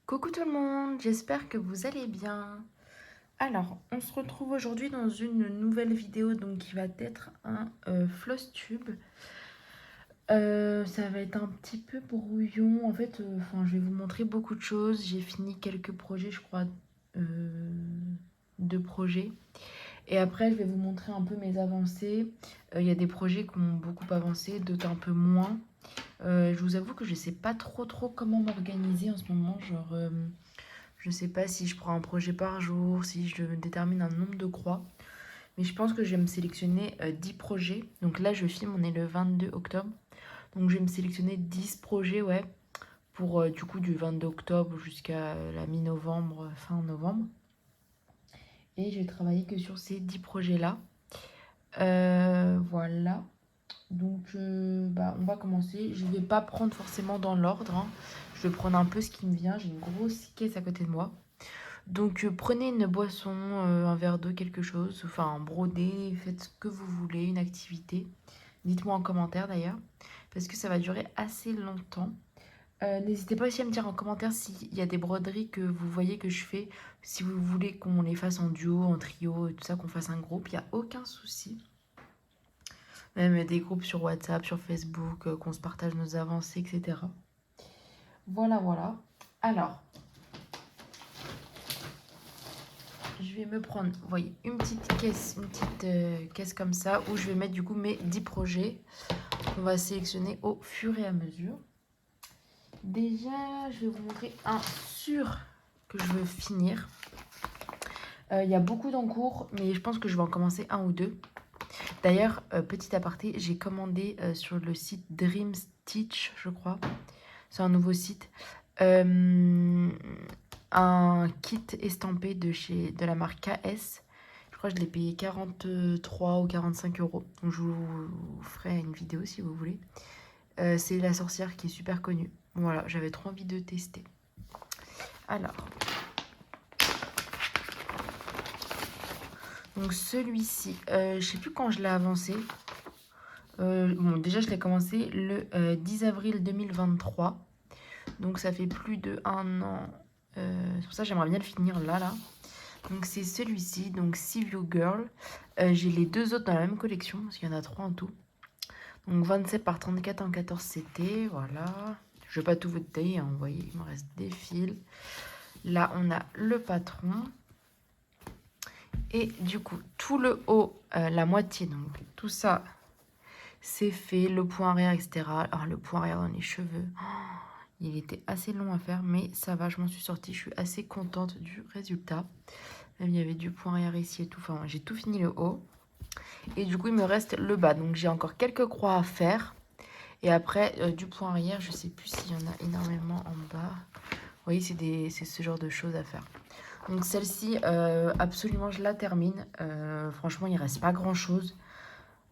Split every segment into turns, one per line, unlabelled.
Coucou tout le monde, j'espère que vous allez bien. Alors, on se retrouve aujourd'hui dans une nouvelle vidéo donc qui va être un floss tube. Ça va être un petit peu brouillon. En fait, je vais vous montrer beaucoup de choses. J'ai fini quelques projets, je crois, deux projets. Et après, je vais vous montrer un peu mes avancées. Il y a des projets qui ont beaucoup avancé, d'autres un peu moins. Je vous avoue que je sais pas trop comment m'organiser en ce moment. Je sais pas si je prends un projet par jour, si je détermine un nombre de croix. Mais je pense que je vais me sélectionner 10 projets. Donc là, je filme, on est le 22 octobre. Donc je vais me sélectionner 10 projets, ouais, pour du coup du 22 octobre jusqu'à la mi-novembre, fin novembre. Et je vais travailler que sur ces 10 projets-là. Voilà. Donc on va commencer. Je ne vais pas prendre forcément dans l'ordre, hein. Je vais prendre un peu ce qui me vient. J'ai une grosse caisse à côté de moi. Donc prenez une boisson, un verre d'eau, quelque chose, enfin un brodé, faites ce que vous voulez, une activité. Dites-moi en commentaire d'ailleurs, parce que ça va durer assez longtemps. N'hésitez pas aussi à me dire en commentaire s'il y a des broderies que vous voyez que je fais, si vous voulez qu'on les fasse en duo, en trio, tout ça, qu'on fasse un groupe, il n'y a aucun souci. Même des groupes sur WhatsApp, sur Facebook, qu'on se partage nos avancées, etc. Voilà. Alors, je vais me prendre, vous voyez, une petite caisse comme ça où je vais mettre du coup mes 10 projets qu'on va sélectionner au fur et à mesure. Déjà, je vais vous montrer un sur que je veux finir. Il y a beaucoup d'encours, mais je pense que je vais en commencer un ou deux. D'ailleurs, petit aparté, j'ai commandé sur le site Dream Stitch, je crois. C'est un nouveau site. Un kit estampé de la marque KS. Je crois que je l'ai payé 43 ou 45 euros. Donc je vous ferai une vidéo si vous voulez. C'est la sorcière qui est super connue. Voilà, j'avais trop envie de tester. Alors. Donc celui-ci, je sais plus quand je l'ai avancé. Bon, déjà je l'ai commencé le 10 avril 2023. Donc ça fait plus de un an. C'est pour ça que j'aimerais bien le finir là. Donc c'est celui-ci, donc See You Girl. J'ai les deux autres dans la même collection, parce qu'il y en a 3 en tout. Donc 27 par 34 en 14 CT, voilà. Je ne vais pas tout vous détailler, hein, vous voyez, il me reste des fils. Là, on a le patron. Et du coup, tout le haut, la moitié, donc tout ça, c'est fait. Le point arrière, etc. Alors, le point arrière dans les cheveux, il était assez long à faire, mais ça va, je m'en suis sortie. Je suis assez contente du résultat. Même, il y avait du point arrière ici et tout. Enfin, j'ai tout fini le haut. Et du coup, il me reste le bas. Donc, j'ai encore quelques croix à faire. Et après, du point arrière, je sais plus s'il y en a énormément en bas. Vous voyez, c'est ce genre de choses à faire. Donc celle-ci, absolument, je la termine. Franchement, il ne reste pas grand-chose.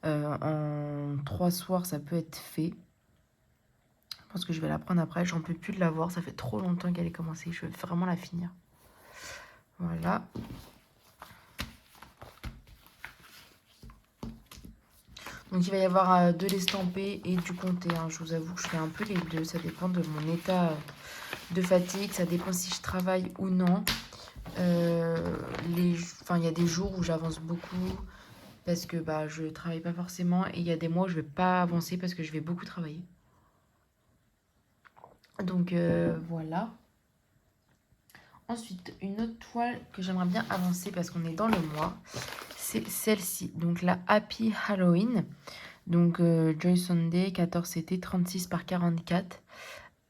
En 3 soirs, ça peut être fait. Je pense que je vais la prendre après. J'en peux plus de la voir. Ça fait trop longtemps qu'elle est commencée. Je veux vraiment la finir. Voilà. Donc il va y avoir de l'estampé et du comté, hein. Je vous avoue que je fais un peu les deux. Ça dépend de mon état de fatigue. Ça dépend si je travaille ou non. Il y a des jours où j'avance beaucoup parce que je travaille pas forcément, et il y a des mois où je vais pas avancer parce que je vais beaucoup travailler. Donc voilà. Ensuite, une autre toile que j'aimerais bien avancer parce qu'on est dans le mois, c'est celle-ci. Donc la Happy Halloween. Donc Joy Sunday, 14 CT, 36 par 44.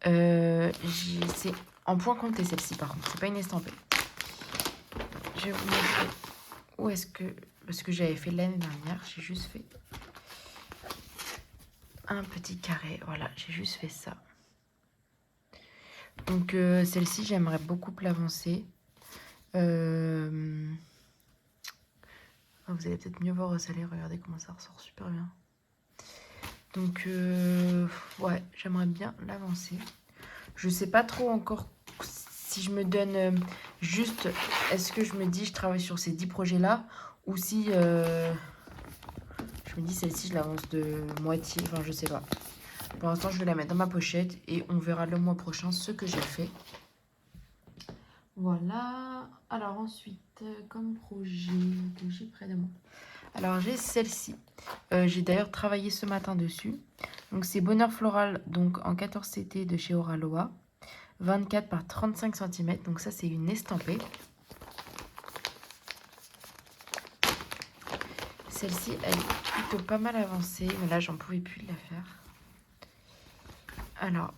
C'est en point compté celle-ci par contre, c'est pas une estampée. Je vais vous montrer où est-ce que... Parce que j'avais fait l'année dernière, j'ai juste fait un petit carré. Voilà, j'ai juste fait ça. Donc celle-ci, j'aimerais beaucoup l'avancer. Vous allez peut-être mieux voir au salé. Regardez comment ça ressort super bien. Donc ouais, j'aimerais bien l'avancer. Je sais pas trop encore si je me donne juste... Est-ce que je me dis je travaille sur ces 10 projets-là, ou si je me dis celle-ci je l'avance de moitié. Enfin, je sais pas. Pour l'instant, je vais la mettre dans ma pochette et on verra le mois prochain ce que j'ai fait. Voilà. Alors ensuite, comme projet que j'ai près de moi. Alors j'ai celle-ci. J'ai d'ailleurs travaillé ce matin dessus. Donc c'est Bonheur Floral, donc en 14 CT de chez Oraloa. 24 par 35 cm. Donc ça c'est une estampée. Celle-ci, elle est plutôt pas mal avancée. Mais là, j'en pouvais plus de la faire. Alors,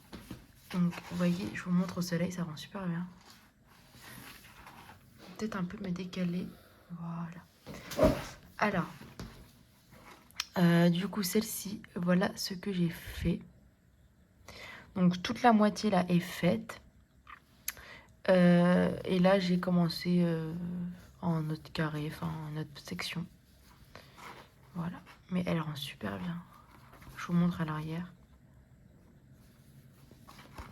donc, vous voyez, je vous montre au soleil, ça rend super bien. Peut-être un peu me décaler. Voilà. Alors, du coup, celle-ci, voilà ce que j'ai fait. Donc, toute la moitié là est faite. Et là, j'ai commencé en note carré, enfin en note section. Voilà. Mais elle rend super bien. Je vous montre à l'arrière.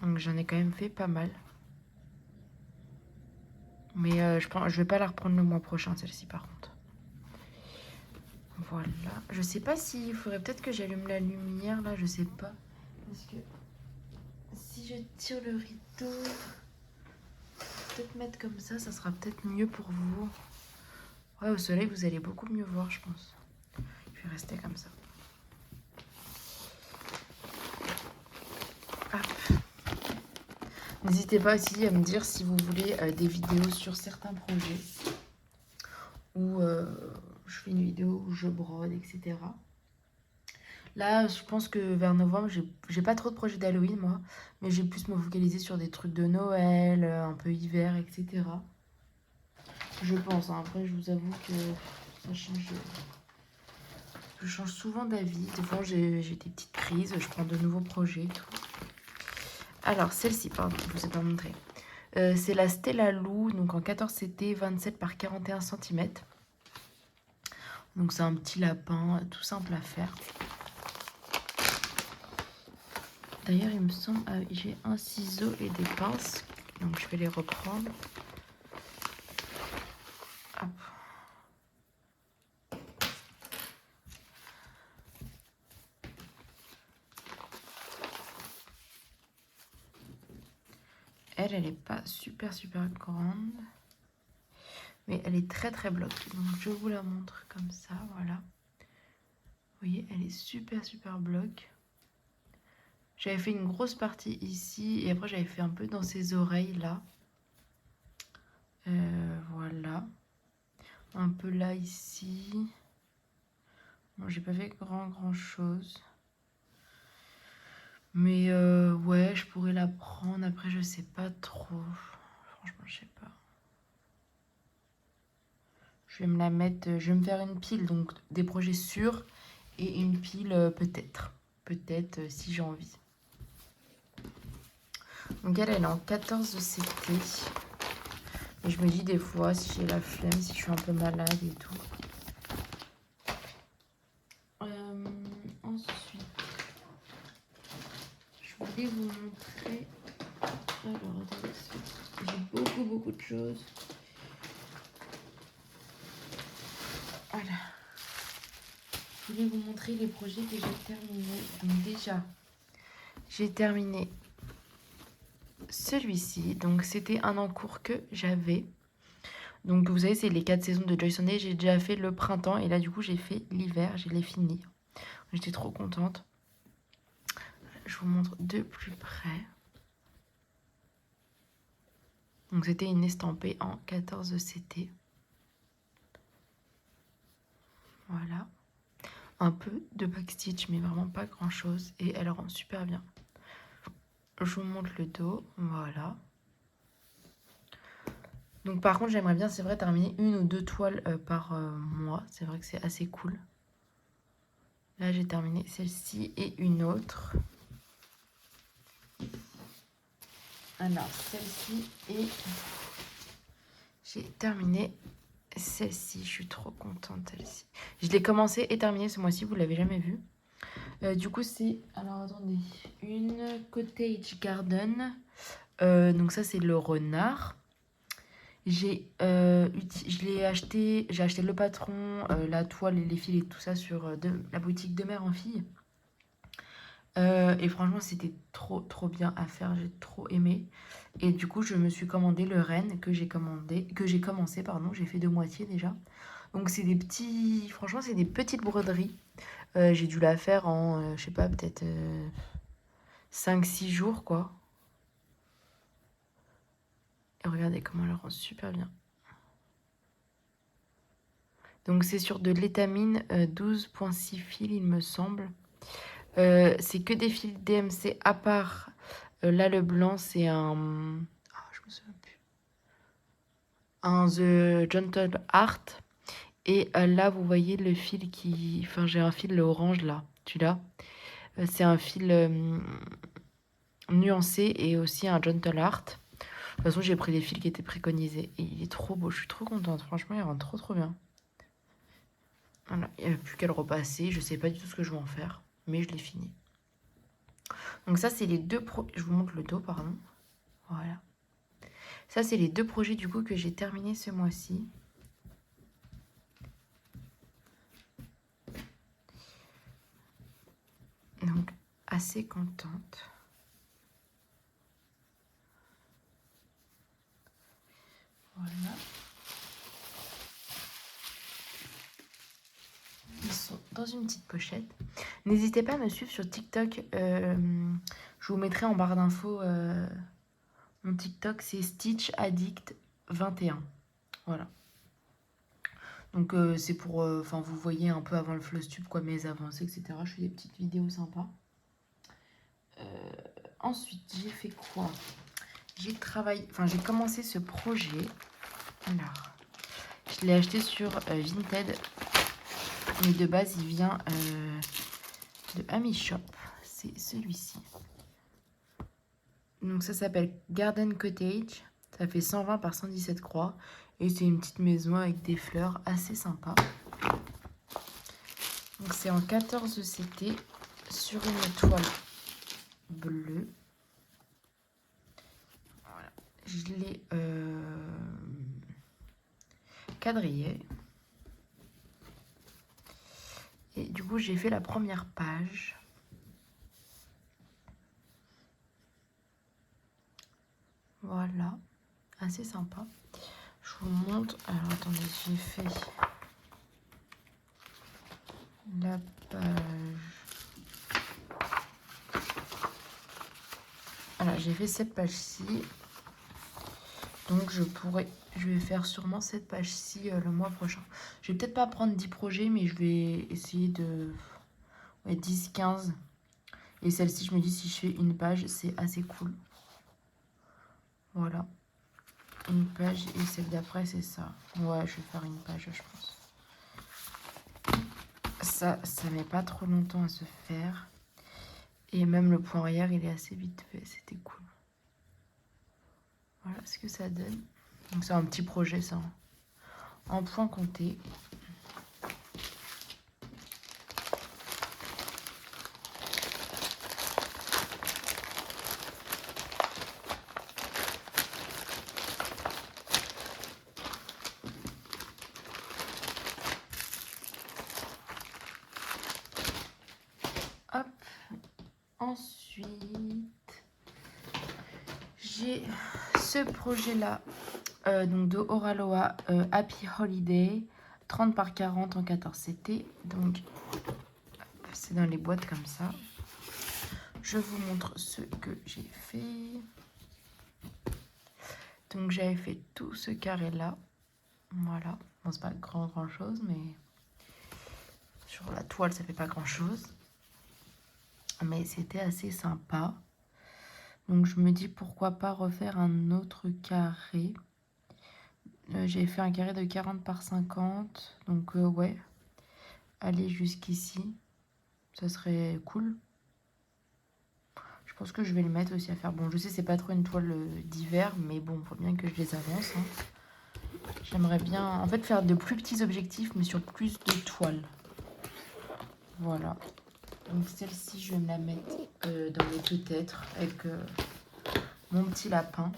Donc, j'en ai quand même fait pas mal. Mais je vais pas la reprendre le mois prochain, celle-ci, par contre. Voilà. Je sais pas s'il faudrait peut-être que j'allume la lumière, là, je sais pas. Parce que si je tire le rideau, peut-être mettre comme ça sera peut-être mieux pour vous. Ouais, au soleil, vous allez beaucoup mieux voir, je pense. Je vais rester comme ça. Hop. N'hésitez pas aussi à me dire si vous voulez des vidéos sur certains projets. Ou je fais une vidéo où je brode, etc. Là, je pense que vers novembre, j'ai pas trop de projets d'Halloween, moi. Mais je vais plus me focaliser sur des trucs de Noël, un peu hiver, etc. Je pense, hein. Après, je vous avoue que ça change. Je change souvent d'avis. Des fois, j'ai des petites crises, je prends de nouveaux projets et tout. Alors, celle-ci, pardon, je vous ai pas montré. C'est la Stella Lou, donc en 14 CT, 27 par 41 cm. Donc, c'est un petit lapin, tout simple à faire. D'ailleurs, il me semble que j'ai un ciseau et des pinces. Donc, je vais les reprendre. Hop. Elle n'est pas super grande. Mais elle est très bloc. Donc, je vous la montre comme ça, voilà. Vous voyez, elle est super bloc. J'avais fait une grosse partie ici. Et après, j'avais fait un peu dans ses oreilles, là. Voilà. Un peu là, ici. Bon, j'ai pas fait grand chose. Mais ouais, je pourrais la prendre. Après, je sais pas trop. Franchement, je sais pas. Je vais me la mettre. Je vais me faire une pile. Donc, des projets sûrs. Et une pile peut-être. Peut-être si j'ai envie. Donc, elle est en 14 CT. Et je me dis des fois, si j'ai la flemme, si je suis un peu malade et tout. Ensuite, je voulais vous montrer. Alors, attendez, j'ai beaucoup de choses. Voilà. Je voulais vous montrer les projets que j'ai terminés. Donc déjà, j'ai terminé celui-ci. Donc c'était un en cours que j'avais. Donc vous savez, c'est les 4 saisons de Joy Sunday. J'ai déjà fait le printemps et là du coup j'ai fait l'hiver. Je l'ai fini. J'étais trop contente. Je vous montre de plus près. Donc c'était une estampée en 14 CT. Voilà. Un peu de backstitch mais vraiment pas grand chose. Et elle rend super bien. Je vous montre le dos. Voilà. Donc par contre, j'aimerais bien, c'est vrai, terminer 1 ou 2 toiles par mois. C'est vrai que c'est assez cool. Là, j'ai terminé celle-ci et une autre. Alors, celle-ci et j'ai terminé celle-ci. Je suis trop contente, celle-ci. Je l'ai commencé et terminé ce mois-ci, vous l'avez jamais vu. Du coup, c'est... Alors, attendez. Une Cottage Garden. Donc ça, c'est le renard. J'ai acheté le patron, la toile et les fils et tout ça sur la boutique de Mère en Fille. Et franchement, c'était trop bien à faire. J'ai trop aimé. Et du coup, je me suis commandé le renne que j'ai commencé, pardon. J'ai fait de moitié déjà. Donc c'est des petits, franchement, c'est des petites broderies. J'ai dû la faire en, je sais pas, peut-être 5-6 jours, quoi. Et regardez comment elle rend super bien. Donc c'est sur de l'étamine 12,6 fils, il me semble. C'est que des fils DMC à part. Là, le blanc, c'est un... Ah, je me souviens plus. Un The Gentle Art. Et là, vous voyez le fil qui... Enfin, j'ai un fil orange, là. Celui-là. C'est un fil nuancé et aussi un Gentle Art. De toute façon, j'ai pris les fils qui étaient préconisés. Et il est trop beau. Je suis trop contente. Franchement, il rend trop, trop bien. Voilà. Il n'y a plus qu'à le repasser. Je sais pas du tout ce que je vais en faire. Mais je l'ai fini. Donc ça, c'est les deux... Je vous montre le dos, pardon. Voilà. Ça, c'est les deux projets du coup que j'ai terminés ce mois-ci. Donc, assez contente. Voilà. Ils sont dans une petite pochette. N'hésitez pas à me suivre sur TikTok. Je vous mettrai en barre d'infos mon TikTok. C'est Stitch Addict 21. Voilà. Donc, c'est pour... Enfin, vous voyez un peu avant le Flosstube, quoi, mes avancées, etc. Je fais des petites vidéos sympas. Ensuite, j'ai fait quoi? J'ai travaillé... Enfin, j'ai commencé ce projet. Alors, je l'ai acheté sur Vinted. Mais de base, il vient de Ami Shop. C'est celui-ci. Donc ça s'appelle Garden Cottage. Ça fait 120 par 117 croix. Et c'est une petite maison avec des fleurs assez sympa. Donc c'est en 14 CT sur une toile bleue. Voilà. Je l'ai quadrillé. Et du coup, j'ai fait la première page. Voilà. Assez sympa. Je vous montre. Alors, attendez, j'ai fait la page. Voilà, j'ai fait cette page-ci. Donc, je vais faire sûrement cette page-ci le mois prochain. Je vais peut-être pas prendre 10 projets, mais je vais essayer de... Ouais, 10, 15. Et celle-ci, je me dis, si je fais une page, c'est assez cool. Voilà. Une page et celle d'après, c'est ça. Ouais, je vais faire une page, je pense. Ça met pas trop longtemps à se faire. Et même le point arrière, il est assez vite fait. C'était cool. Voilà ce que ça donne. Donc c'est un petit projet, ça. En point compté. Hop. Ensuite, j'ai ce projet-là. Donc de Oraloa Happy Holiday. 30 par 40 en 14 CT. Donc, c'est dans les boîtes comme ça. Je vous montre ce que j'ai fait. Donc, j'avais fait tout ce carré-là. Voilà. Bon, c'est pas grand chose, mais sur la toile, ça fait pas grand-chose. Mais c'était assez sympa. Donc, je me dis pourquoi pas refaire un autre carré. J'avais fait un carré de 40 par 50. Donc, ouais. Aller jusqu'ici. Ça serait cool. Je pense que je vais le mettre aussi à faire. Bon, je sais, c'est pas trop une toile d'hiver, mais bon, faut bien que je les avance. Hein. J'aimerais bien, en fait, faire de plus petits objectifs, mais sur plus de toiles. Voilà. Donc, celle-ci, je vais me la mettre dans les peut-être avec mon petit lapin.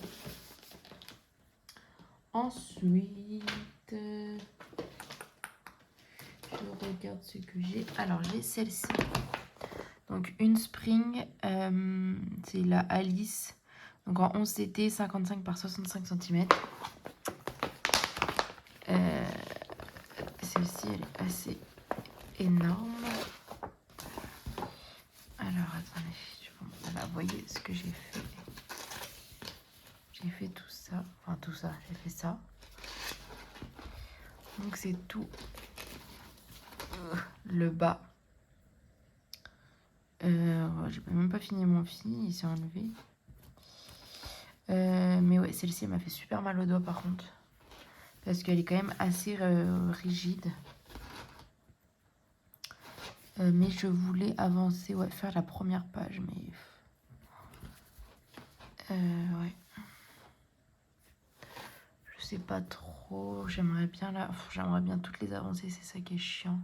Ensuite, je regarde ce que j'ai. Alors, j'ai celle-ci. Donc, une Spring, c'est la Alice Donc en 11 CT, 55 par 65 cm. Celle-ci, elle est assez énorme. Alors, attendez. Voilà, vous voyez ce que j'ai fait. J'ai fait tout ça. Enfin, tout ça, j'ai fait ça. Donc, c'est tout le bas. J'ai même pas fini mon fil, il s'est enlevé. Mais ouais, celle-ci, elle m'a fait super mal au doigt par contre. Parce qu'elle est quand même assez rigide. Mais je voulais avancer, ouais, faire la première page, mais... ouais. Je sais pas trop, j'aimerais bien là... J'aimerais bien toutes les avancer, c'est ça qui est chiant.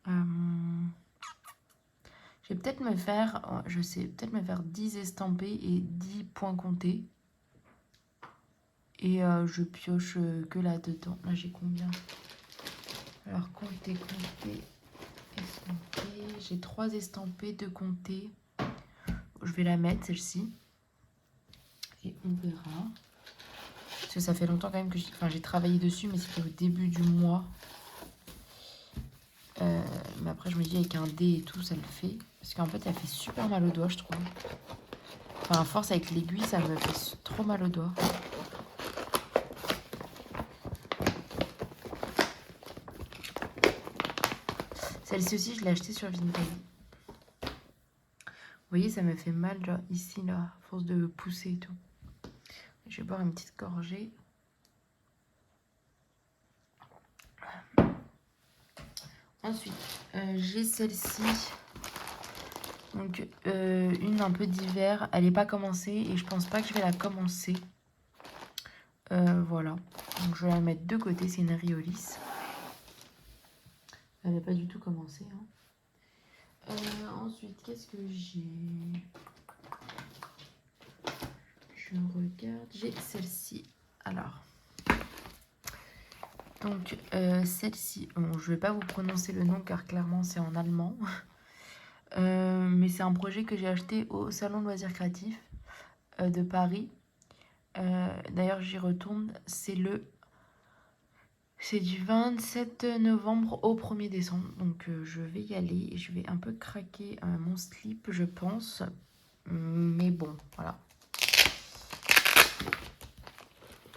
Je vais peut-être me faire, je sais, peut-être me faire 10 estampés et 10 points comptés. Et je pioche que là-dedans. Là, j'ai combien? Alors, compter, estampés. J'ai 3 estampés, 2 comptés. Je vais la mettre, celle-ci. Et on verra. Parce que ça fait longtemps quand même que j'ai travaillé dessus, mais c'était au début du mois. Mais après, je me dis, avec un dé et tout, ça le fait. Parce qu'en fait, elle fait super mal au doigt, je trouve. Enfin, à force, avec l'aiguille, ça me fait trop mal au doigt. Celle-ci aussi, je l'ai achetée sur Vinted. Vous voyez, ça me fait mal, genre, ici, là, à force de pousser et tout. Je vais boire une petite gorgée. Ensuite, j'ai celle-ci. Donc, une un peu d'hiver. Elle n'est pas commencée et je pense pas que je vais la commencer. Voilà. Donc, je vais la mettre de côté. C'est une Riolis. Elle n'est pas du tout commencée. Hein. Ensuite, qu'est-ce que j'ai? Je regarde. J'ai celle-ci. Alors. Donc, celle-ci. Bon, je vais pas vous prononcer le nom car clairement, c'est en allemand. Mais c'est un projet que j'ai acheté au Salon de Loisirs Créatifs de Paris. D'ailleurs, j'y retourne. C'est du 27 novembre au 1er décembre. Donc, je vais y aller. Et je vais un peu craquer mon slip, je pense. Mais bon, voilà.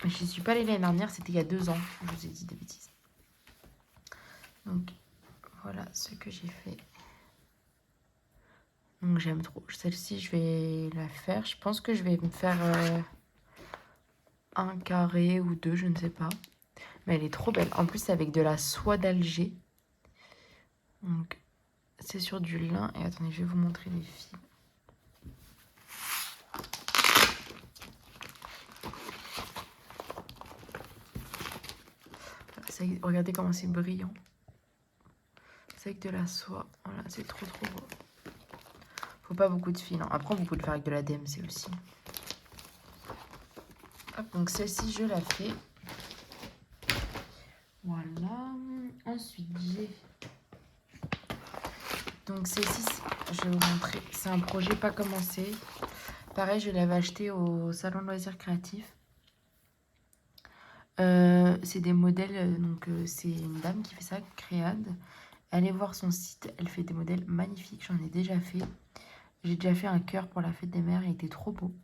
J'y suis pas allée l'année dernière. C'était il y a 2 ans. Je vous ai dit des bêtises. Donc, voilà ce que j'ai fait. Donc, j'aime trop. Celle-ci, je vais la faire. Je pense que je vais me faire un carré ou 2, je ne sais pas. Mais elle est trop belle. En plus, c'est avec de la soie d'Alger. Donc, c'est sur du lin. Et attendez, je vais vous montrer les fils. Regardez comment c'est brillant. C'est avec de la soie. Voilà, c'est trop trop beau. Faut pas beaucoup de fil. Hein. Après, vous pouvez le faire avec de la DMC aussi. Hop, donc celle-ci, je la fais. Voilà. Ensuite, j'ai... Donc celle-ci, je vais vous montrer. C'est un projet pas commencé. Pareil, je l'avais acheté au Salon de Loisirs Créatifs. C'est des modèles, donc c'est une dame qui fait ça, Créade. Allez voir son site, elle fait des modèles magnifiques, j'en ai déjà fait. J'ai déjà fait un cœur pour la fête des mères, il était trop beau.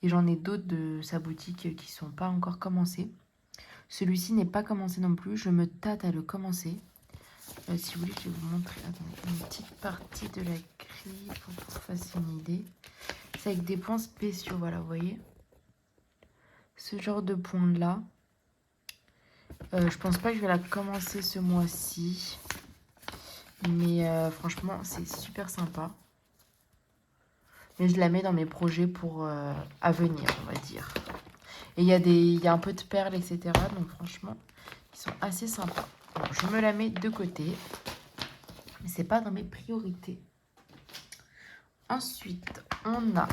Et j'en ai d'autres de sa boutique qui sont pas encore commencés. Celui-ci n'est pas commencé non plus, je me tâte à le commencer. Si vous voulez, je vais vous montrer une petite partie de la grille pour que vous fassiez une idée. C'est avec des points spéciaux, voilà, vous voyez. Ce genre de points là. Je pense pas que je vais la commencer ce mois-ci. Mais franchement, c'est super sympa. Mais je la mets dans mes projets pour à venir, on va dire. Et il y a un peu de perles, etc. Donc franchement, ils sont assez sympas. Bon, je me la mets de côté. Mais c'est pas dans mes priorités. Ensuite, on a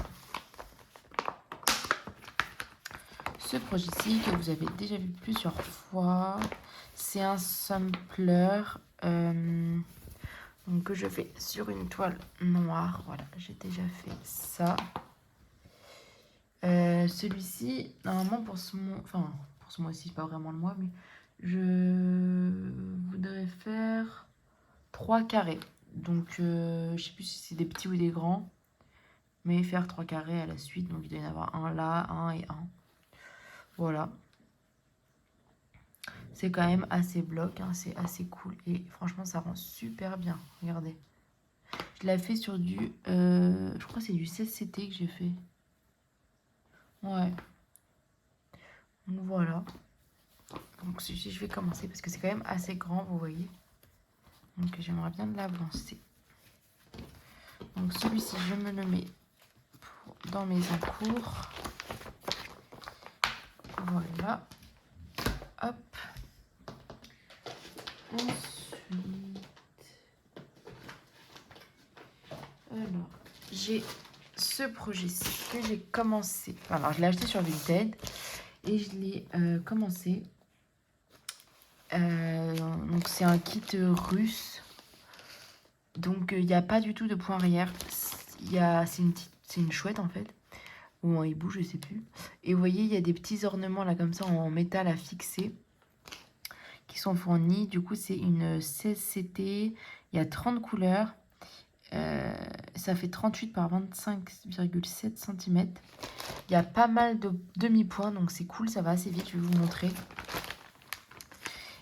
ce projet-ci que vous avez déjà vu plusieurs fois. C'est un sampler donc, que je fais sur une toile noire. Voilà, j'ai déjà fait ça. Celui-ci, normalement pour ce mois, enfin pour ce mois-ci, pas vraiment le mois, mais je voudrais faire 3 carrés. Donc je sais plus si c'est des petits ou des grands, mais faire 3 carrés à la suite. Donc il doit y en avoir un là, un et un. Voilà. C'est quand même assez bloc, hein, c'est assez cool. Et franchement, ça rend super bien. Regardez. Je l'ai fait sur du... je crois que c'est du 16CT que j'ai fait. Ouais. Donc voilà. Donc je vais commencer parce que c'est quand même assez grand, vous voyez. Donc j'aimerais bien l'avancer. Donc celui-ci, je me le mets dans mes encours. Voilà. Hop. Ensuite... Alors, j'ai ce projet-ci que j'ai commencé. Alors, je l'ai acheté sur Vinted et je l'ai commencé. Donc, c'est un kit russe. Donc, il n'y a pas du tout de point arrière. C'est une chouette en fait. Ou un hibou, je sais plus. Et vous voyez, il y a des petits ornements là comme ça en métal à fixer qui sont fournis. Du coup, c'est une 16CT. Il y a 30 couleurs. Ça fait 38 par 25,7 cm. Il y a pas mal de demi-points, donc c'est cool, ça va assez vite, je vais vous montrer.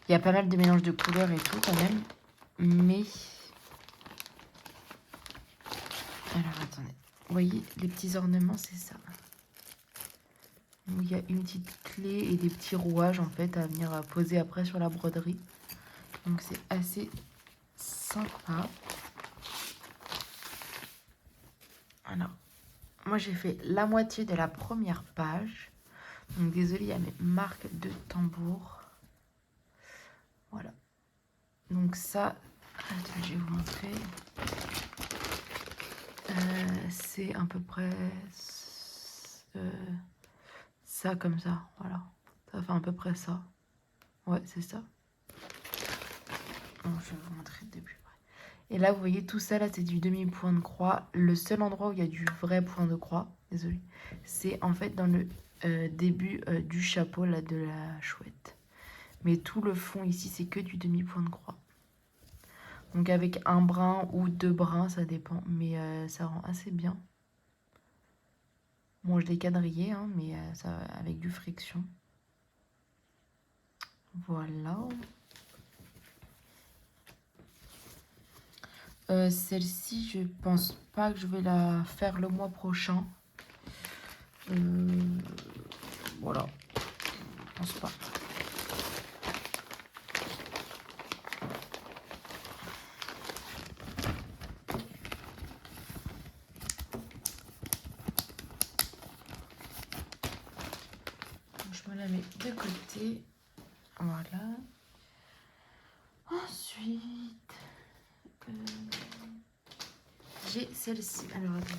Il y a pas mal de mélanges de couleurs et tout quand même. Mais... Alors attendez, vous voyez les petits ornements, c'est ça. Donc, il y a une petite clé et des petits rouages en fait à venir poser après sur la broderie. Donc c'est assez sympa. Alors, moi j'ai fait la moitié de la première page. Donc désolé, il y a mes marques de tambour. Voilà. Donc ça, je vais vous montrer. C'est à peu près ça comme ça. Voilà. Ça fait à peu près ça. Ouais, c'est ça. Bon, je vais vous montrer de plus près. Et là, vous voyez, tout ça, là, c'est du demi-point de croix. Le seul endroit où il y a du vrai point de croix, désolé, c'est en fait dans le début du chapeau, là, de la chouette. Mais tout le fond ici, c'est que du demi-point de croix. Donc avec un brin ou 2 brins, ça dépend. Mais ça rend assez bien. Bon, je l'ai quadrillé, hein, mais ça avec du friction. Voilà. Celle-ci, je pense pas que je vais la faire le mois prochain. Voilà. Je pense pas. Je me la mets de côté. Voilà. Ensuite, j'ai celle-ci. Alors, attendez.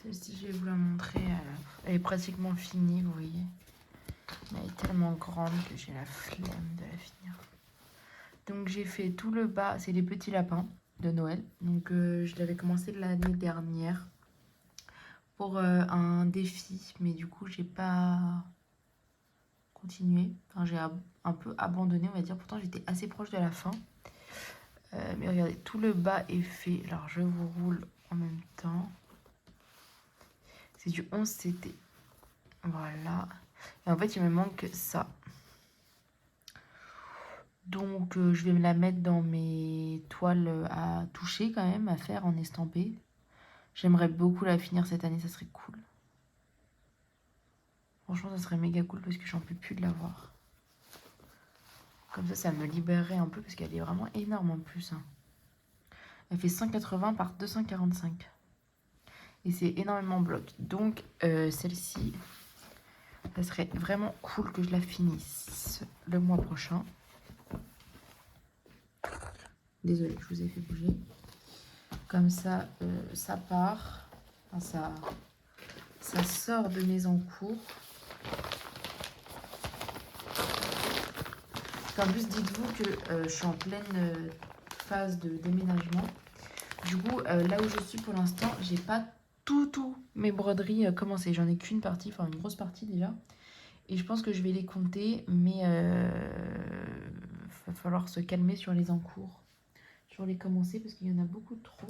Celle-ci, je vais vous la montrer. Elle est pratiquement finie, vous voyez. Mais elle est tellement grande que j'ai la flemme de la finir. Donc, j'ai fait tout le bas. C'est les petits lapins de Noël. Donc, je l'avais commencé l'année dernière pour un défi. Mais du coup, j'ai pas continué. Enfin, j'ai un peu abandonné, on va dire. Pourtant, j'étais assez proche de la fin. Mais regardez, tout le bas est fait. Alors, je vous roule en même temps. C'est du 11CT. Voilà. Et en fait, il me manque ça. Donc, je vais me la mettre dans mes toiles à toucher quand même, à faire en estampé. J'aimerais beaucoup la finir cette année, ça serait cool. Franchement, ça serait méga cool parce que j'en peux plus de la voir. Comme ça me libérerait un peu parce qu'elle est vraiment énorme en plus. Hein. Elle fait 180 par 245. Et c'est énormément bloc. Donc, celle-ci, ça serait vraiment cool que je la finisse le mois prochain. Désolée, je vous ai fait bouger. Comme ça, ça part. Enfin, ça sort de mes encours. En plus, dites-vous que je suis en pleine phase de déménagement. Du coup, là où je suis pour l'instant, j'ai pas tout mes broderies commencées. J'en ai qu'une partie, enfin une grosse partie déjà. Et je pense que je vais les compter, mais va falloir se calmer sur les encours, sur les commencer, parce qu'il y en a beaucoup trop.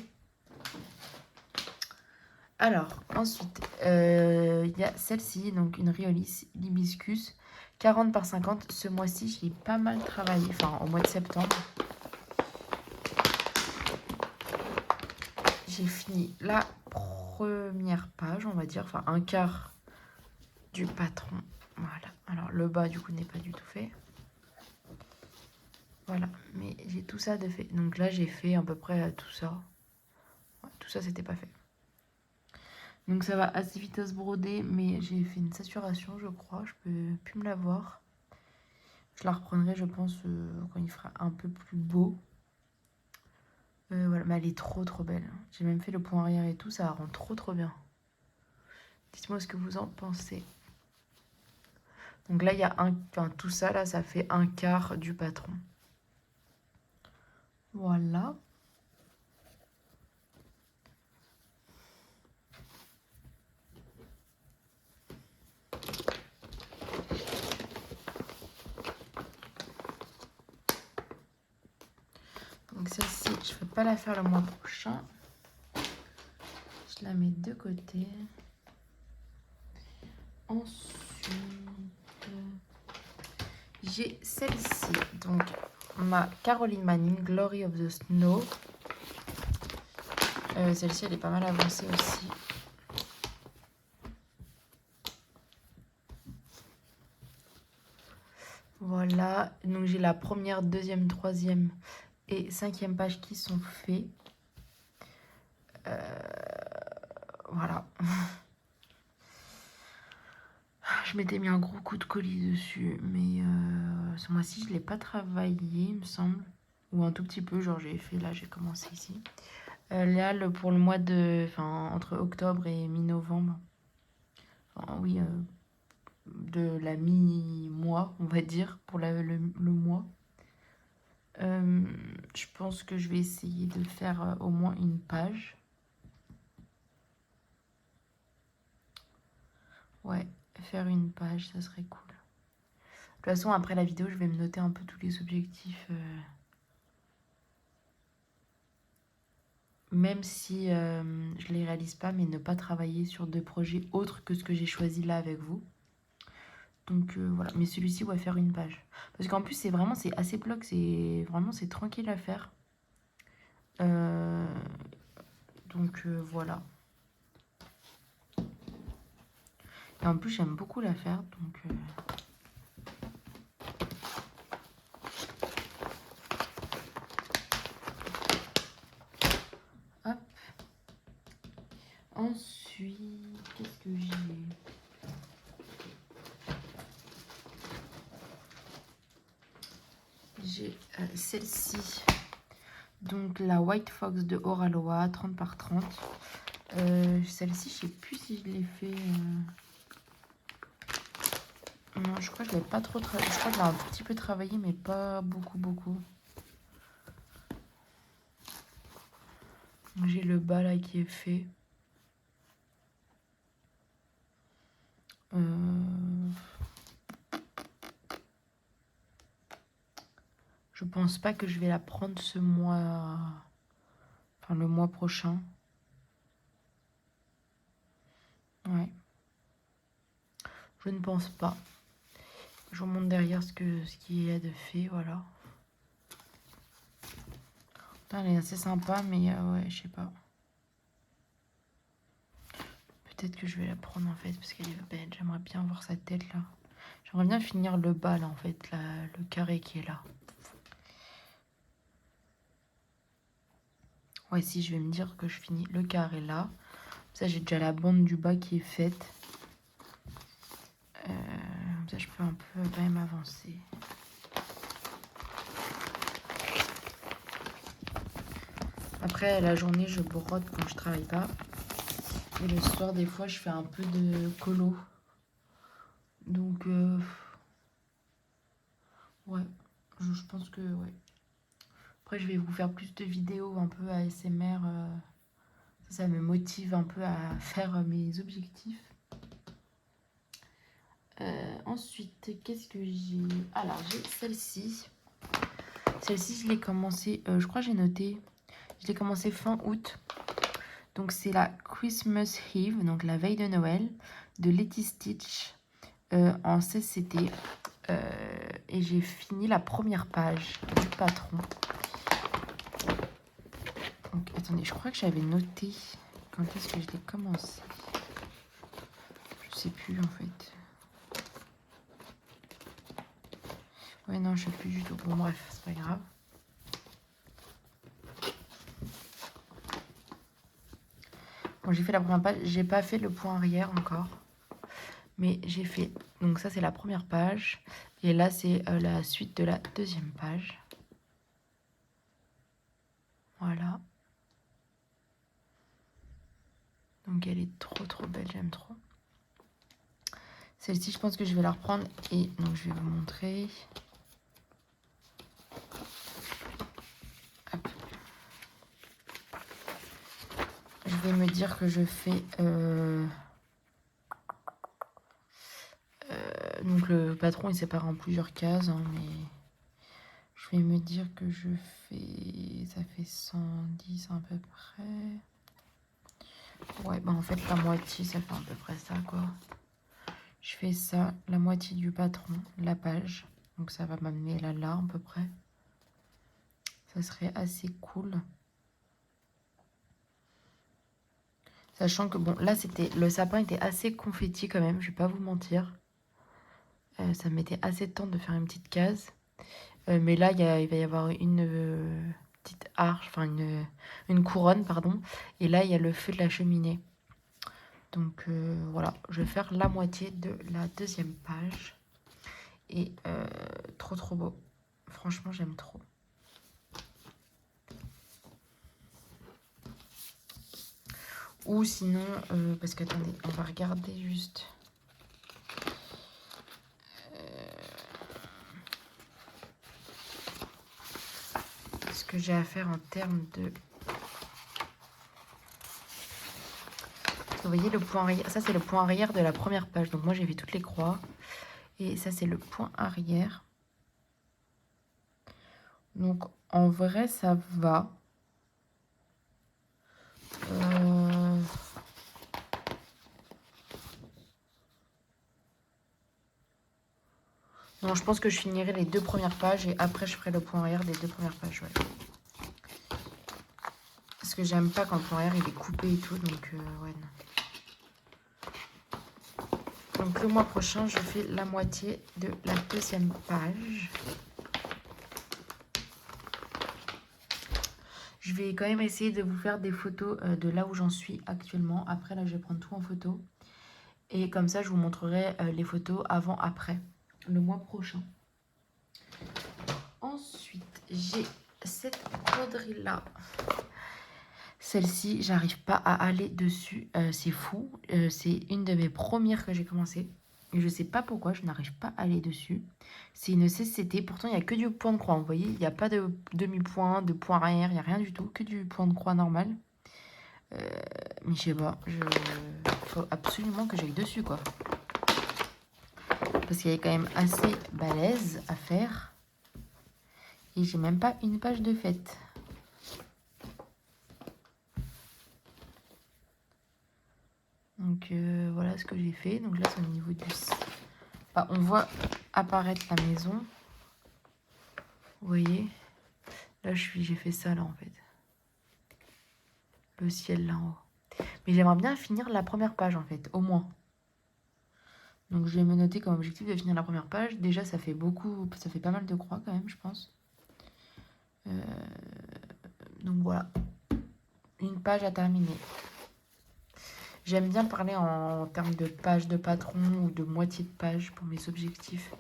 Alors, ensuite, il y a celle-ci, donc une Riolis l'hibiscus, 40 par 50. Ce mois-ci, je l'ai pas mal travaillé, enfin au mois de septembre. J'ai fini la première page, on va dire, enfin un quart du patron. Voilà, alors le bas du coup n'est pas du tout fait. Voilà, mais j'ai tout ça de fait. Donc là, j'ai fait à peu près tout ça. Ouais, tout ça, c'était pas fait. Donc ça va assez vite à se broder, mais j'ai fait une saturation, je crois. Je peux plus me la voir. Je la reprendrai, je pense, quand il fera un peu plus beau. Voilà, mais elle est trop belle. J'ai même fait le point arrière et tout, ça rend trop bien. Dites-moi ce que vous en pensez. Donc là, il y a tout ça, là, ça fait un quart du patron. Voilà. Donc celle-ci, je ne vais pas la faire le mois prochain. Je la mets de côté. Ensuite, j'ai celle-ci. Donc, ma Caroline Manning, Glory of the Snow. Celle-ci, elle est pas mal avancée aussi. Voilà. Donc, j'ai la première, deuxième, troisième et cinquième page qui sont faits. Voilà. Je m'étais mis un gros coup de colis dessus, mais ce mois-ci, je ne l'ai pas travaillé, il me semble. Ou un tout petit peu, genre j'ai fait là, j'ai commencé ici. Là, pour le mois de... Enfin, entre octobre et mi-novembre. Enfin, oui, de la mi-mois, on va dire, pour le mois. Je pense que je vais essayer de faire au moins une page. Ouais, faire une page, ça serait cool. De toute façon, après la vidéo, je vais me noter un peu tous les objectifs. Même si je les réalise pas, mais ne pas travailler sur des projets autres que ce que j'ai choisi là avec vous. Donc voilà, mais celui-ci, on va faire une page. Parce qu'en plus, c'est assez bloc, c'est tranquille à faire. Donc voilà. Et en plus, j'aime beaucoup la faire, donc... Hop. Ensuite, qu'est-ce que j'ai? J'ai celle-ci. Donc la White Fox de Oraloa, 30 par 30. Celle-ci, je sais plus si je l'ai fait... Non, je crois que je l'ai pas trop travaillé. Je crois que je l'ai un petit peu travaillé, mais pas beaucoup. J'ai le bas là qui est fait. Je pense pas que je vais la prendre ce mois... Enfin, le mois prochain. Ouais. Je ne pense pas. Je vous montre derrière ce qu'il y a de fait, voilà. Putain, elle est assez sympa, mais ouais, je sais pas. Peut-être que je vais la prendre en fait, parce qu'elle est belle. J'aimerais bien voir sa tête là. J'aimerais bien finir le bas là, en fait, là, le carré qui est là. Ouais, si, je vais me dire que je finis le carré là. Ça, j'ai déjà la bande du bas qui est faite. Ça, je peux un peu quand même avancer. Après, la journée, je brode quand je travaille pas. Et le soir, des fois, je fais un peu de colo. Donc, ouais, je pense que, ouais. Après, je vais vous faire plus de vidéos un peu ASMR. Ça me motive un peu à faire mes objectifs. Ensuite, qu'est-ce que j'ai? Alors, j'ai celle-ci. Celle-ci, je l'ai commencé, je crois que j'ai noté. Je l'ai commencé fin août. Donc, c'est la Christmas Eve, donc la veille de Noël, de Letty Stitch en CCT. Et j'ai fini la première page du patron. Donc, attendez, je crois que j'avais noté quand est-ce que je l'ai commencé. Je sais plus en fait. Ouais, non, je sais plus du tout. Bon, bref, c'est pas grave. Bon, j'ai fait la première page. J'ai pas fait le point arrière encore. Mais j'ai fait... Donc ça, c'est la première page. Et là, c'est la suite de la deuxième page. Voilà. Donc elle est trop belle, j'aime trop. Celle-ci, je pense que je vais la reprendre. Et donc, je vais vous montrer. Hop. Je vais me dire que je fais... donc le patron, il sépare en plusieurs cases. Hein, mais je vais me dire que je fais... Ça fait 110 à peu près. Ouais, bah en fait, la moitié, ça fait à peu près ça, quoi. Je fais ça, la moitié du patron, la page. Donc ça va m'amener là, à peu près. Ça serait assez cool. Sachant que, bon, là, le sapin était assez confetti quand même, je vais pas vous mentir. Ça me mettait assez de temps de faire une petite case. Mais là, il va y avoir une petite arche, enfin une couronne, pardon. Et là, il y a le feu de la cheminée. Donc voilà, je vais faire la moitié de la deuxième page. Et trop beau. Franchement, j'aime trop. Ou sinon, parce qu'attendez, on va regarder juste. Ce que j'ai à faire en termes de... Vous voyez le point arrière, ça c'est le point arrière de la première page. Donc moi j'ai fait toutes les croix. Et ça c'est le point arrière. Donc en vrai ça va. Non, je pense que je finirai les deux premières pages et après je ferai le point arrière des deux premières pages. Ouais. Parce que j'aime pas quand le point arrière il est coupé et tout. Donc ouais non. Donc le mois prochain je fais la moitié de la deuxième page. Je vais quand même essayer de vous faire des photos de là où j'en suis actuellement. Après, là, je vais prendre tout en photo. Et comme ça, je vous montrerai les photos avant-après, le mois prochain. Ensuite, j'ai cette broderie-là. Celle-ci, j'arrive pas à aller dessus. C'est fou. C'est une de mes premières que j'ai commencé. Et je sais pas pourquoi je n'arrive pas à aller dessus. C'est une CCT. Pourtant, il n'y a que du point de croix. Vous voyez, il n'y a pas de demi-point, de point arrière. Il n'y a rien du tout. Que du point de croix normal. Mais je sais pas. Faut absolument que j'aille dessus, quoi. Parce qu'il y a quand même assez balèze à faire. Et j'ai même pas une page de fête. Donc voilà ce que j'ai fait. Donc là, c'est au niveau du... Bah, on voit apparaître la maison. Vous voyez? Là, j'ai fait ça, là, en fait. Le ciel, là, en haut. Mais j'aimerais bien finir la première page, en fait, au moins. Donc, je vais me noter comme objectif de finir la première page. Déjà, ça fait beaucoup... Ça fait pas mal de croix, quand même, je pense. Donc, voilà. Une page à terminer. J'aime bien parler en termes de page de patron ou de moitié de page pour mes objectifs.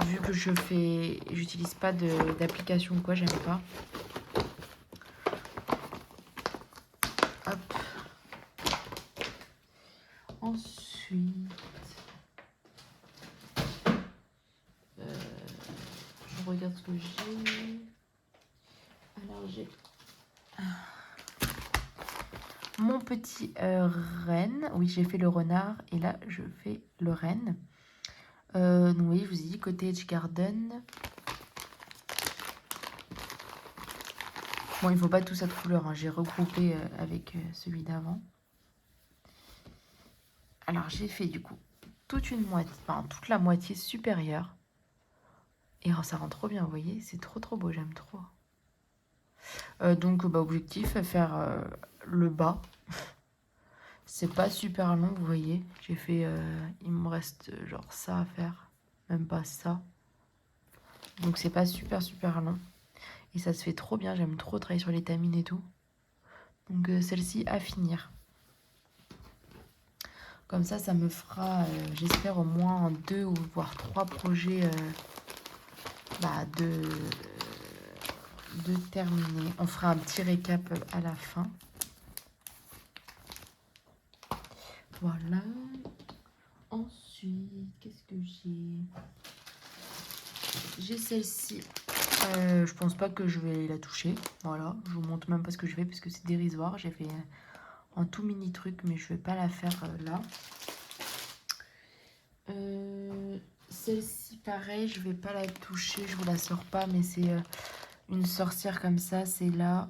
Vu que j'utilise pas d'application ou quoi, j'aime pas. Hop. Ensuite, je regarde ce que j'ai. j'ai mon petit renne. Oui, j'ai fait le renard et là, je fais le renne. Donc, oui, je vous ai dit Cottage Garden. Bon, il ne faut pas tout cette couleur. Hein. J'ai regroupé avec celui d'avant. Alors, j'ai fait du coup toute une moitié, enfin toute la moitié supérieure. Et ça rend trop bien, vous voyez. C'est trop trop beau, j'aime trop. Donc, objectif, faire le bas. C'est pas super long, vous voyez. J'ai fait... il me reste genre ça à faire. Même pas ça. Donc, c'est pas super long. Et ça se fait trop bien. J'aime trop travailler sur l'étamine et tout. Donc, celle-ci à finir. Comme ça me fera, j'espère, au moins 2 ou voire 3 projets de terminer. On fera un petit récap à la fin. Voilà. Ensuite, qu'est-ce que j'ai? J'ai celle-ci. Je pense pas que je vais la toucher. Voilà, je vous montre même pas ce que je fais parce que c'est dérisoire. J'ai fait un tout mini truc, mais je vais pas la faire là. Celle-ci, pareil, je vais pas la toucher. Je vous la sors pas, mais c'est une sorcière comme ça. C'est là.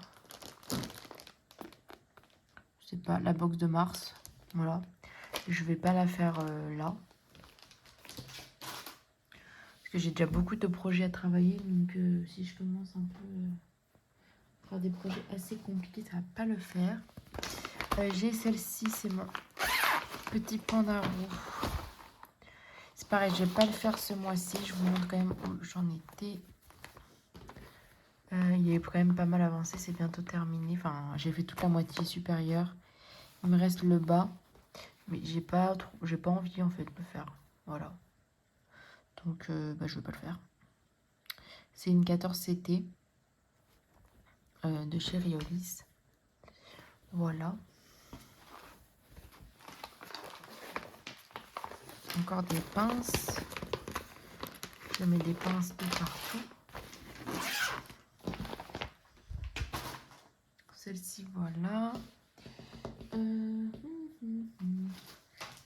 Je sais pas, la box de Mars. Voilà. Je vais pas la faire là. Parce que j'ai déjà beaucoup de projets à travailler. Donc si je commence un peu à faire des projets assez compliqués, ça va pas le faire. J'ai celle-ci, c'est mon petit panda roux. C'est pareil, je vais pas le faire ce mois-ci. Je vous montre quand même où j'en étais. Il est quand même pas mal avancé, c'est bientôt terminé. Enfin, j'ai fait toute la moitié supérieure. Il me reste le bas. Mais j'ai pas envie en fait de le faire. Voilà. Donc je vais pas le faire. C'est une 14 CT de chez Riolis. Voilà. Encore des pinces. Je mets des pinces de partout. Celle-ci, voilà.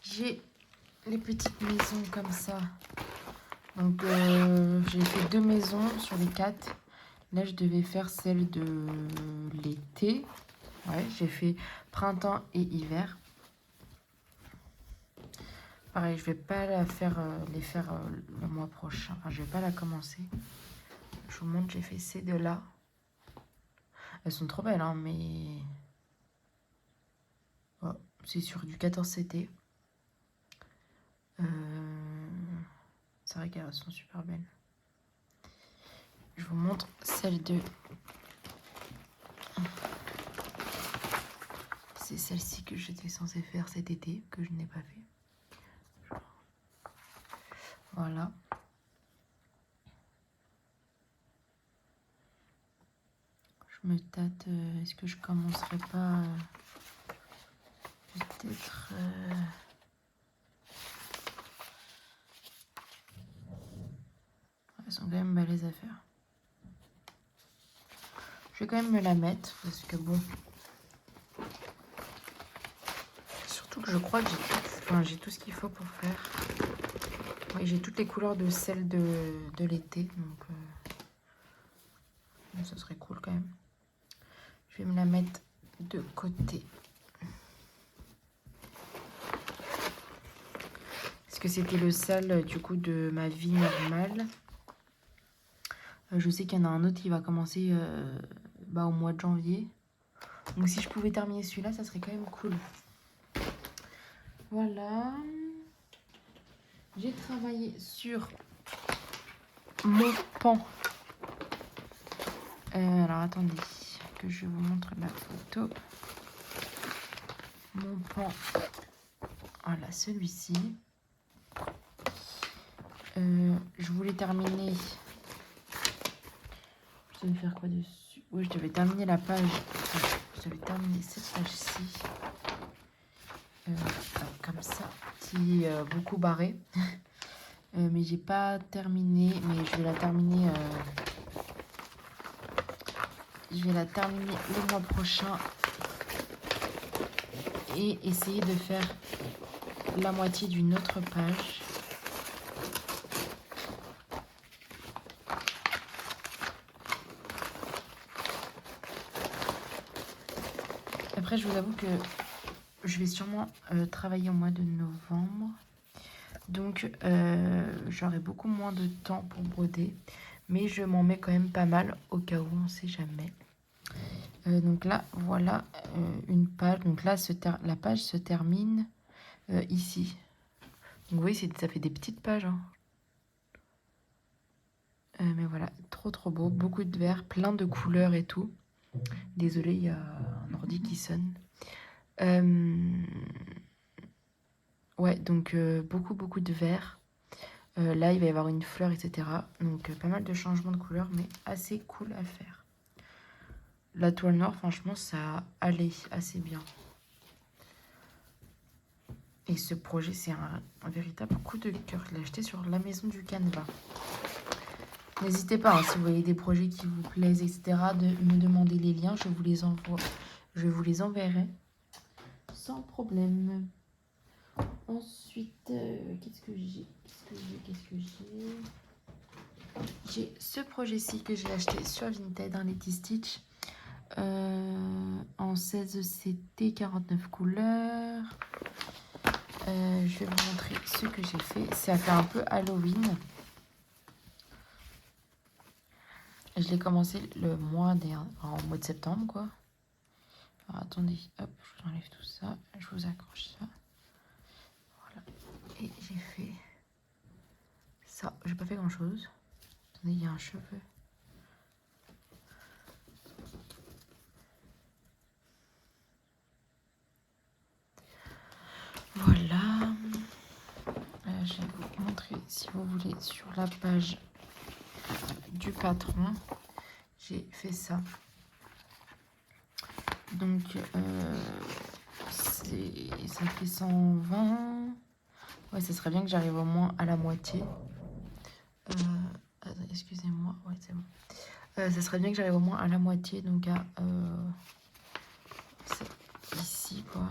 J'ai les petites maisons comme ça. Donc, j'ai fait 2 maisons sur les 4. Là, je devais faire celle de l'été. Ouais, j'ai fait printemps et hiver. Pareil, je vais pas les faire le mois prochain. Enfin, je vais pas la commencer. Je vous montre, j'ai fait ces deux-là. Elles sont trop belles, hein, mais... Oh, c'est sur du 14 CT. C'est vrai qu'elles sont super belles. Je vous montre celle de... C'est celle-ci que j'étais censée faire cet été, que je n'ai pas fait. Voilà. Je me tâte. Est-ce que je commencerai pas peut-être... Elles sont quand même balèzes à faire. Je vais quand même me la mettre, parce que bon... Surtout que je crois que j'ai tout ce qu'il faut pour faire. Oui, j'ai toutes les couleurs de celle de l'été, donc ça serait cool quand même. Je vais me la mettre de côté. Parce que c'était le sale du coup de ma vie normale. Je sais qu'il y en a un autre qui va commencer au mois de janvier. Donc si je pouvais terminer celui-là, ça serait quand même cool. Voilà. J'ai travaillé sur mon pan. Alors attendez, que je vous montre la photo. Mon pan. Voilà, celui-ci. Je voulais terminer. Je devais faire quoi dessus? Oui, je devais terminer la page. Je devais terminer cette page-ci. Comme ça, qui est beaucoup barrée. Mais j'ai pas terminé. Mais je vais la terminer je vais la terminer le mois prochain et essayer de faire la moitié d'une autre page. Après, je vous avoue que je vais sûrement travailler au mois de novembre. Donc, j'aurai beaucoup moins de temps pour broder. Mais je m'en mets quand même pas mal au cas où, on ne sait jamais. Donc là, voilà une page. Donc là, la page se termine ici. Donc vous voyez, ça fait des petites pages. Hein. Mais voilà, trop beau. Beaucoup de vert, plein de couleurs et tout. Désolée, il y a un ordi qui sonne. Ouais, donc beaucoup de vert. Là, il va y avoir une fleur, etc. Donc pas mal de changements de couleurs, mais assez cool à faire. La toile noire, franchement, ça allait assez bien. Et ce projet, c'est un véritable coup de cœur. Je l'ai acheté sur la maison du Canva. N'hésitez pas, hein, si vous voyez des projets qui vous plaisent, etc., de me demander les liens. Je vous les enverrai sans problème. Ensuite, qu'est-ce que j'ai J'ai ce projet-ci que j'ai acheté sur Vinted, un Letty Stitch. En 16 CT, 49 couleurs. Je vais vous montrer ce que j'ai fait. Ça fait un peu Halloween. Je l'ai commencé le mois au mois de septembre, quoi. Alors, attendez, hop, je vous enlève tout ça. Je vous accroche ça. Voilà. Et j'ai fait ça. J'ai pas fait grand-chose. Attendez, il y a un cheveu. Voilà. Je vais vous montrer, si vous voulez, sur la page du patron. J'ai fait ça. Donc, ça fait 120. Ouais, ça serait bien que j'arrive au moins à la moitié. Excusez-moi. Ouais, c'est bon. Ça serait bien que j'arrive au moins à la moitié. Donc, ici, quoi.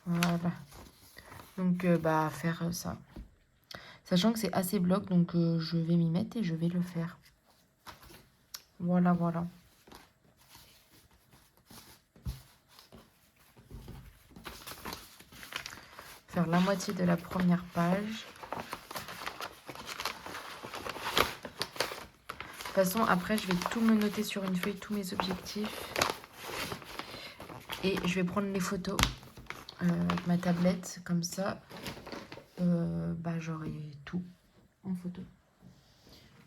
Voilà. Donc, faire ça. Sachant que c'est assez bloc, donc je vais m'y mettre et je vais le faire. Voilà. Faire la moitié de la première page. De toute façon, après, je vais tout me noter sur une feuille, tous mes objectifs. Et je vais prendre les photos avec ma tablette, comme ça. J'aurai tout en photo.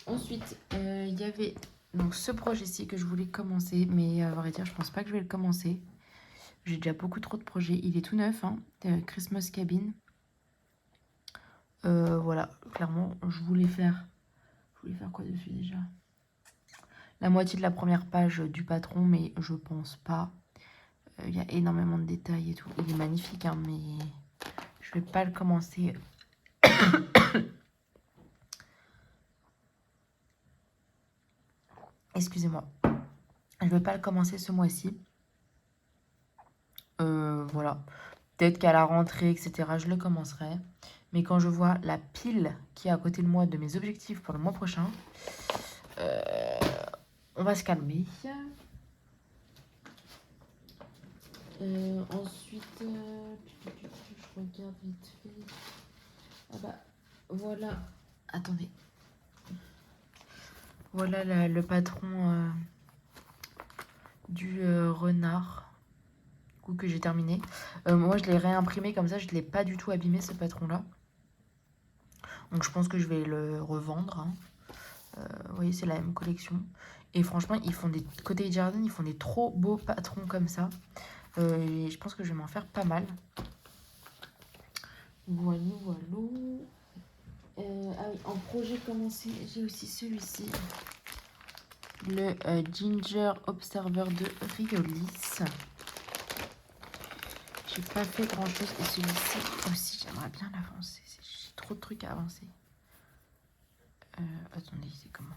Ensuite, il y avait donc ce projet-ci que je voulais commencer, mais à vrai dire, je pense pas que je vais le commencer. J'ai déjà beaucoup trop de projets. Il est tout neuf, hein, Christmas Cabin. Voilà, clairement, je voulais faire quoi dessus déjà? La moitié de la première page du patron, mais je pense pas. Il y a énormément de détails et tout. Il est magnifique, hein, mais je vais pas le commencer. Excusez-moi. Je vais pas le commencer ce mois-ci. Voilà. Peut-être qu'à la rentrée, etc., je le commencerai. Mais quand je vois la pile qui est à côté de moi de mes objectifs pour le mois prochain, on va se calmer. Ensuite, je regarde vite fait. Voilà. Attendez. Voilà le patron du renard que j'ai terminé. Moi, je l'ai réimprimé comme ça. Je ne l'ai pas du tout abîmé, ce patron-là. Donc, je pense que je vais le revendre. Hein. Vous voyez, c'est la même collection. Et franchement, ils font côté Jordan, ils font des trop beaux patrons comme ça. Et je pense que je vais m'en faire pas mal. Voilà. Oui, en projet commencé, j'ai aussi celui-ci. Le Ginger Observer de Riolis. j'ai pas fait grand chose. Et celui-ci aussi, j'aimerais bien l'avancer. J'ai trop de trucs à avancer. Attendez, c'est comment?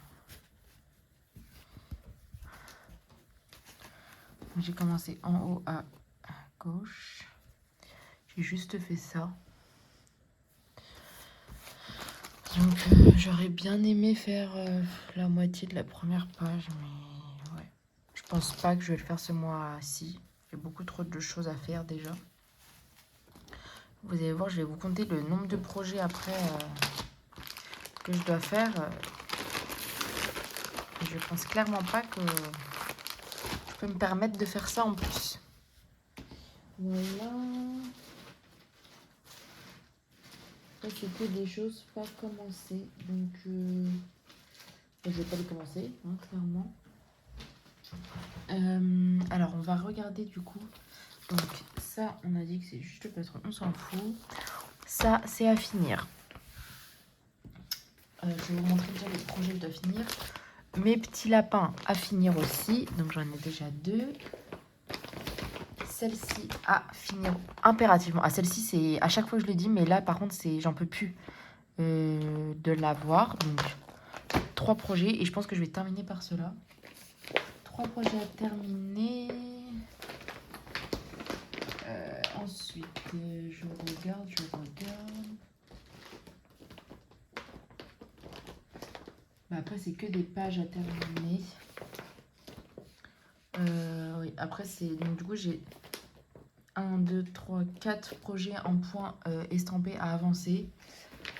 J'ai commencé en haut à gauche. J'ai juste fait ça. Donc j'aurais bien aimé faire la moitié de la première page, mais ouais. Je pense pas que je vais le faire ce mois-ci. J'ai beaucoup trop de choses à faire déjà. Vous allez voir, je vais vous compter le nombre de projets après que je dois faire. Je pense clairement pas que je peux me permettre de faire ça en plus. Voilà. Ça, c'est que des choses pas commencées. Donc, je vais pas les commencer, hein, clairement. Alors, on va regarder du coup. Donc, ça, on a dit que c'est juste le patron, on s'en fout. Ça, c'est à finir. Je vais vous montrer déjà les projets que je dois finir. Mes petits lapins à finir aussi. Donc, j'en ai déjà 2. Celle-ci à finir impérativement. Ah, celle-ci, c'est à chaque fois que je le dis, mais là, par contre, c'est j'en peux plus de l'avoir. Donc, 3 projets et je pense que je vais terminer par cela. 3 projets à terminer. Ensuite, je regarde. Bah, après, c'est que des pages à terminer. Oui, après, c'est. Donc, du coup, j'ai 1, 2, 3, 4 projets en point estampés à avancer.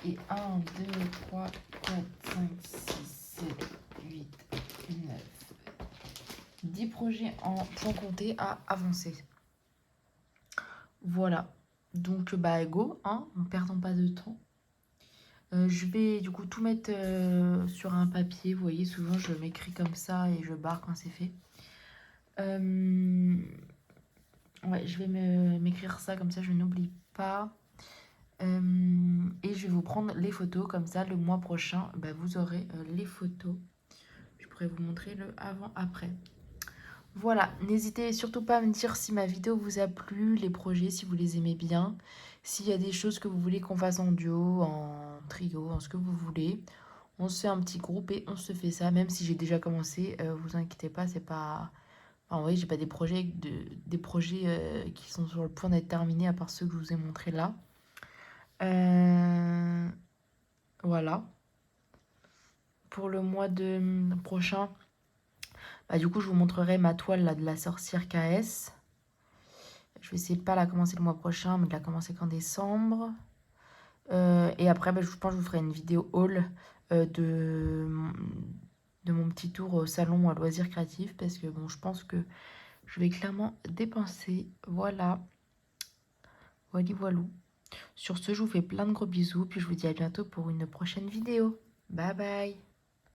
Et 1, 2, 3, 4, 5, 6, 7, 8, 9, 10 projets en point compté à avancer. Voilà. Donc, bah, go, hein, ne perdons pas de temps. Je vais du coup tout mettre sur un papier. Vous voyez, souvent je m'écris comme ça et je barre quand c'est fait. Ouais, je vais m'écrire ça comme ça, je n'oublie pas. Et je vais vous prendre les photos, comme ça le mois prochain, bah, vous aurez les photos. Je pourrais vous montrer le avant-après. Voilà, n'hésitez surtout pas à me dire si ma vidéo vous a plu, les projets, si vous les aimez bien. S'il y a des choses que vous voulez qu'on fasse en duo, en trio, en ce que vous voulez. On se fait un petit groupe et on se fait ça, même si j'ai déjà commencé. Vous inquiétez pas, c'est pas... Enfin, oui, j'ai pas des projets, qui sont sur le point d'être terminés, à part ceux que je vous ai montrés là. Voilà. Pour le mois prochain, bah, du coup, je vous montrerai ma toile là, de la sorcière KS. Je vais essayer de pas la commencer le mois prochain, mais de la commencer qu'en décembre. Et après, bah, je pense que je vous ferai une vidéo haul de mon petit tour au salon à loisirs créatifs. Parce que bon, je pense que je vais clairement dépenser. Voilà. Voilou. Sur ce, je vous fais plein de gros bisous. Puis je vous dis à bientôt pour une prochaine vidéo. Bye bye.